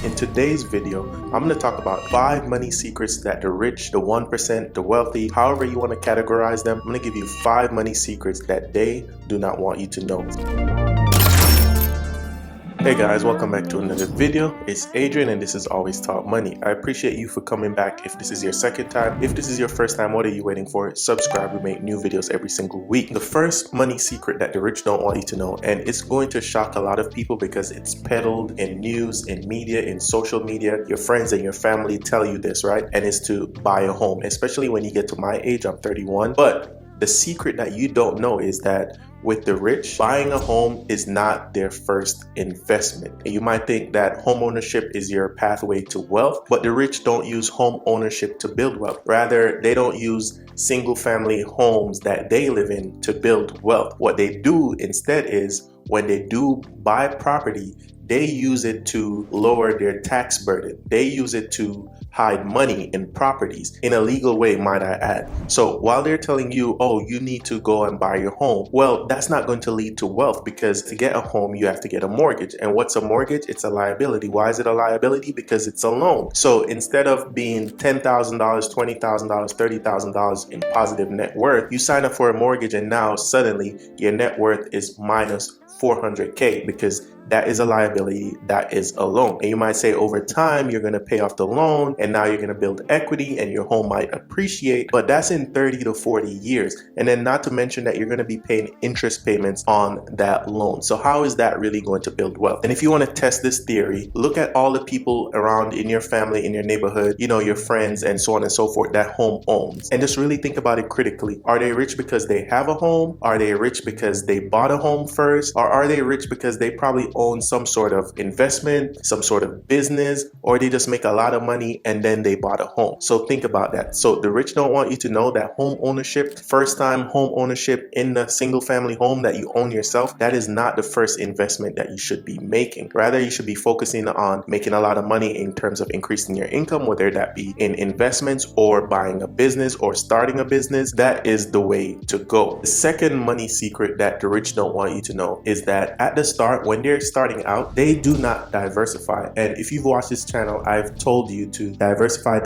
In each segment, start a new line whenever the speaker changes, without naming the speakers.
In today's video, I'm going to talk about 5 money secrets that the rich, the 1%, the wealthy, however you want to categorize them. I'm going to give you 5 money secrets that they do not want you to know. Hey guys, welcome back to another video. It's Adrian and this is Always Talk Money. I appreciate you for coming back. If this is your second time, if this is your first time, what are you waiting for? Subscribe. We make new videos every single week. The first money secret that the rich don't want you to know, and it's going to shock a lot of people because it's peddled in news, in media, in social media. Your friends and your family tell you this, right? And it's to buy a home, especially when you get to my age. I'm 31. But the secret that you don't know is that with the rich, buying a home is not their first investment. And you might think that home ownership is your pathway to wealth, but the rich don't use home ownership to build wealth. Rather, they don't use single family homes that they live in to build wealth. What they do instead is when they do buy property, they use it to lower their tax burden. They use it to hide money in properties in a legal way, might I add. So while they're telling you, oh, you need to go and buy your home, well, that's not going to lead to wealth, because to get a home, you have to get a mortgage. And what's a mortgage? It's a liability. Why is it a liability? Because it's a loan. So instead of being $10,000, $20,000, $30,000 in positive net worth, you sign up for a mortgage and now suddenly your net worth is minus 400K, because that is a liability, that is a loan. And you might say over time, you're gonna pay off the loan and now you're gonna build equity and your home might appreciate, but that's in 30 to 40 years. And then not to mention that you're gonna be paying interest payments on that loan. So how is that really going to build wealth? And if you wanna test this theory, look at all the people around in your family, in your neighborhood, you know, your friends and so on and so forth that home owns. And just really think about it critically. Are they rich because they have a home? Are they rich because they bought a home first? Or are they rich because they probably own some sort of investment, some sort of business, or they just make a lot of money and then they bought a home? So think about that. So the rich don't want you to know that home ownership, first time home ownership in the single family home that you own yourself, that is not the first investment that you should be making. Rather, you should be focusing on making a lot of money in terms of increasing your income, whether that be in investments or buying a business or starting a business. That is the way to go. The second money secret that the rich don't want you to know is that at the start, when they're starting out, they do not diversify. And if you've watched this channel, I've told you to diversify.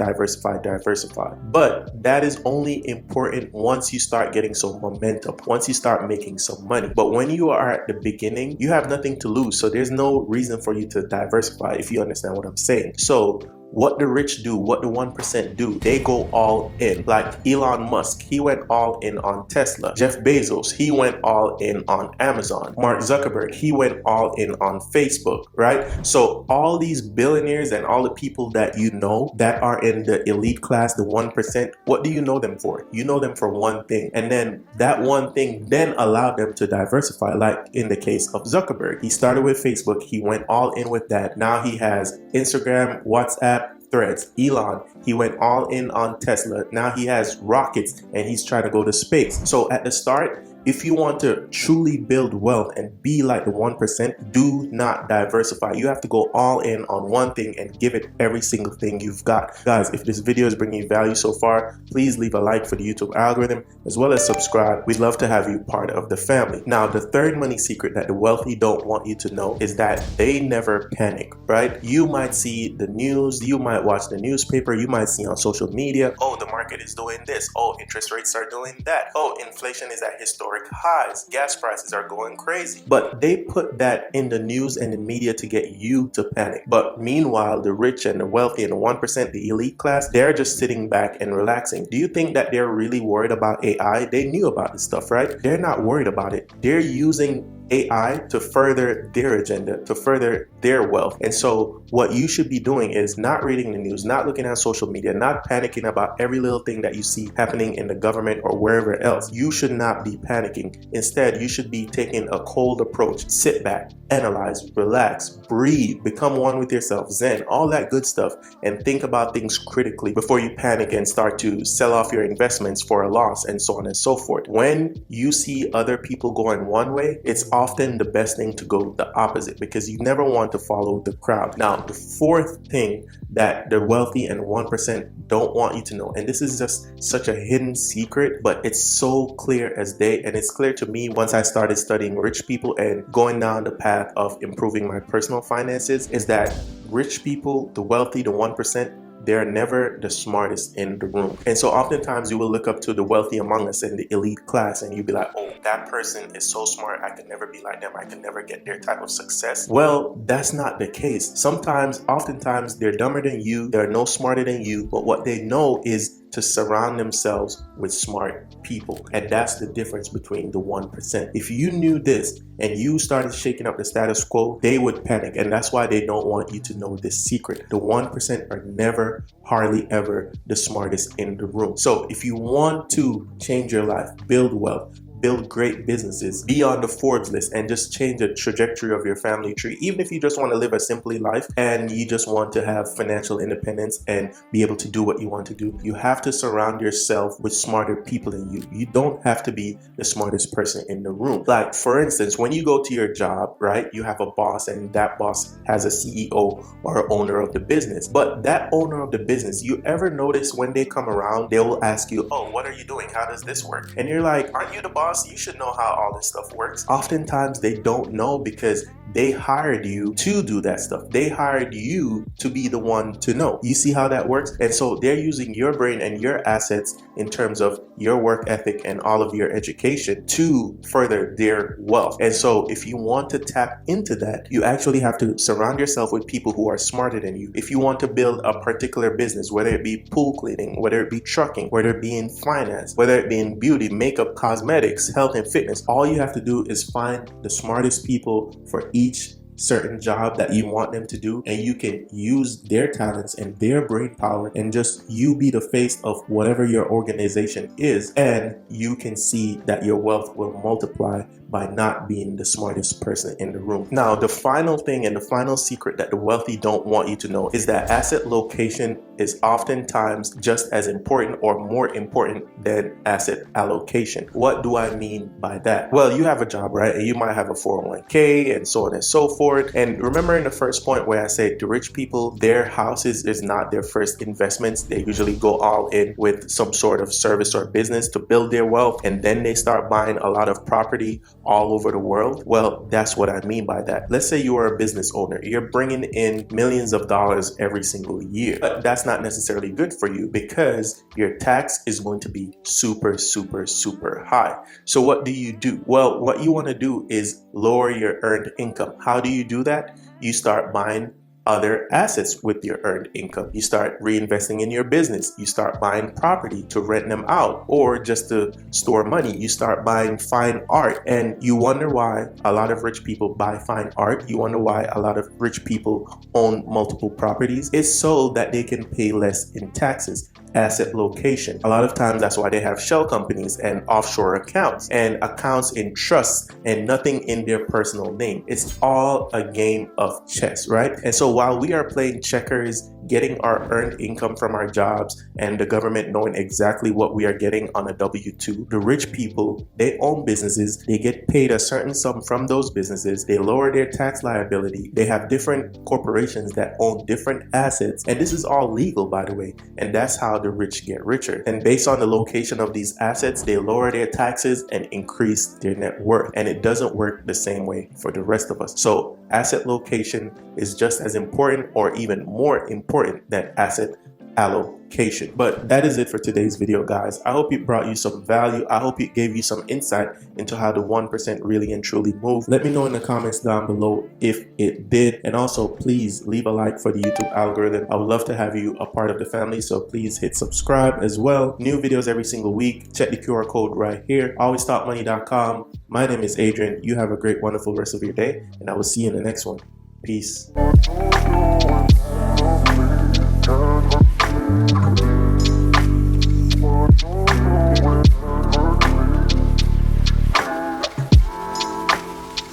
But that is only important once you start getting some momentum, once you start making some money. But when you are at the beginning, you have nothing to lose. So there's no reason for you to diversify, if you understand what I'm saying. So what the rich do, what the 1% do, they go all in. Like Elon Musk, he went all in on Tesla. Jeff Bezos, he went all in on Amazon. Mark Zuckerberg, he went all in on Facebook, right? So all these billionaires and all the people that you know that are in the elite class, the 1%, what do you know them for? You know them for one thing. And then that one thing then allowed them to diversify. Like in the case of Zuckerberg, he started with Facebook, he went all in with that. Now he has Instagram, WhatsApp, Threads. Elon, he went all in on Tesla. Now he has rockets and he's trying to go to space. So at the start, if you want to truly build wealth and be like the 1%, do not diversify. You have to go all in on one thing and give it every single thing you've got. Guys, if this video is bringing you value so far, please leave a like for the YouTube algorithm as well as subscribe. We'd love to have you part of the family. Now, the third money secret that the wealthy don't want you to know is that they never panic, right? You might see the news, you might watch the newspaper, you might see on social media, oh, the market is doing this, oh, interest rates are doing that, oh, inflation is at historic highs, gas prices are going crazy. But they put that in the news and the media to get you to panic. But meanwhile, the rich and the wealthy and the 1%, the elite class, they're just sitting back and relaxing. Do you think that they're really worried about AI? They knew about this stuff, right? They're not worried about it. They're using AI to further their agenda, to further their wealth. And so what you should be doing is not reading the news, not looking at social media, not panicking about every little thing that you see happening in the government or wherever else. You should not be panicking. Instead, you should be taking a cold approach. Sit back, analyze, relax, breathe, become one with yourself, zen, all that good stuff, and think about things critically before you panic and start to sell off your investments for a loss and so on and so forth. When you see other people going one way, it's often the best thing to go the opposite, because you never want to follow the crowd. Now, the fourth thing that the wealthy and 1% don't want you to know, and this is just such a hidden secret, but it's so clear as day, and it's clear to me once I started studying rich people and going down the path of improving my personal finances, is that rich people, the wealthy, the 1%, they're never the smartest in the room. And so oftentimes you will look up to the wealthy among us in the elite class and you'll be like, oh, that person is so smart, I could never be like them, I could never get their type of success. Well, that's not the case. Oftentimes they're dumber than you, they're no smarter than you, but what they know is to surround themselves with smart people. And that's the difference between the 1%. If you knew this and you started shaking up the status quo, they would panic. And that's why they don't want you to know this secret. The 1% are never, hardly ever the smartest in the room. So if you want to change your life, build wealth, build great businesses, be on the Forbes list, and just change the trajectory of your family tree. Even if you just want to live a simply life and you just want to have financial independence and be able to do what you want to do, you have to surround yourself with smarter people than you. You don't have to be the smartest person in the room. Like, for instance, when you go to your job, right, you have a boss and that boss has a CEO or owner of the business. But that owner of the business, you ever notice when they come around, they will ask you, oh, what are you doing? How does this work? And you're like, aren't you the boss? You should know how all this stuff works. Oftentimes they don't know because they hired you to do that stuff. They hired you to be the one to know. You see how that works? And so they're using your brain and your assets in terms of your work ethic and all of your education to further their wealth. And so if you want to tap into that, you actually have to surround yourself with people who are smarter than you. If you want to build a particular business, whether it be pool cleaning, whether it be trucking, whether it be in finance, whether it be in beauty, makeup, cosmetics, health and fitness, all you have to do is find the smartest people for each certain job that you want them to do, and you can use their talents and their brain power and just you be the face of whatever your organization is, and you can see that your wealth will multiply by not being the smartest person in the room. Now, the final thing and the final secret that the wealthy don't want you to know is that asset location is oftentimes just as important or more important than asset allocation. What do I mean by that? Well, you have a job, right? And you might have a 401k and so on and so forth. And remember in the first point where I said the rich people, their houses is not their first investments. They usually go all in with some sort of service or business to build their wealth, and then they start buying a lot of property all over the world. Well, that's what I mean by that. Let's say you are a business owner. You're bringing in millions of dollars every single year, but that's not necessarily good for you because your tax is going to be super, super, super high. So what do you do? Well, what you want to do is lower your earned income. How do you do that? You start buying other assets with your earned income. You start reinvesting in your business. You start buying property to rent them out or just to store money. You start buying fine art, and you wonder why a lot of rich people buy fine art. You wonder why a lot of rich people own multiple properties. It's so that they can pay less in taxes. Asset location. A lot of times that's why they have shell companies and offshore accounts and accounts in trusts and nothing in their personal name. It's all a game of chess, right? And so while we are playing checkers, getting our earned income from our jobs and the government knowing exactly what we are getting on a W-2, the rich people, they own businesses, they get paid a certain sum from those businesses, they lower their tax liability, they have different corporations that own different assets, and this is all legal, by the way, and that's how the rich get richer. And based on the location of these assets, they lower their taxes and increase their net worth, and it doesn't work the same way for the rest of us. So asset location is just as important or even more important than asset allocation. But that is it for today's video, guys. I hope it brought you some value. I hope it gave you some insight into how the 1% really and truly move. Let me know in the comments down below if it did, and also please leave a like for the YouTube algorithm. I would love to have you a part of the family, so please hit subscribe as well. New videos every single week. Check the QR code right here, alwaystalkmoney.com. My name is Adrian. You have a great, wonderful rest of your day, and I will see you in the next one. Peace.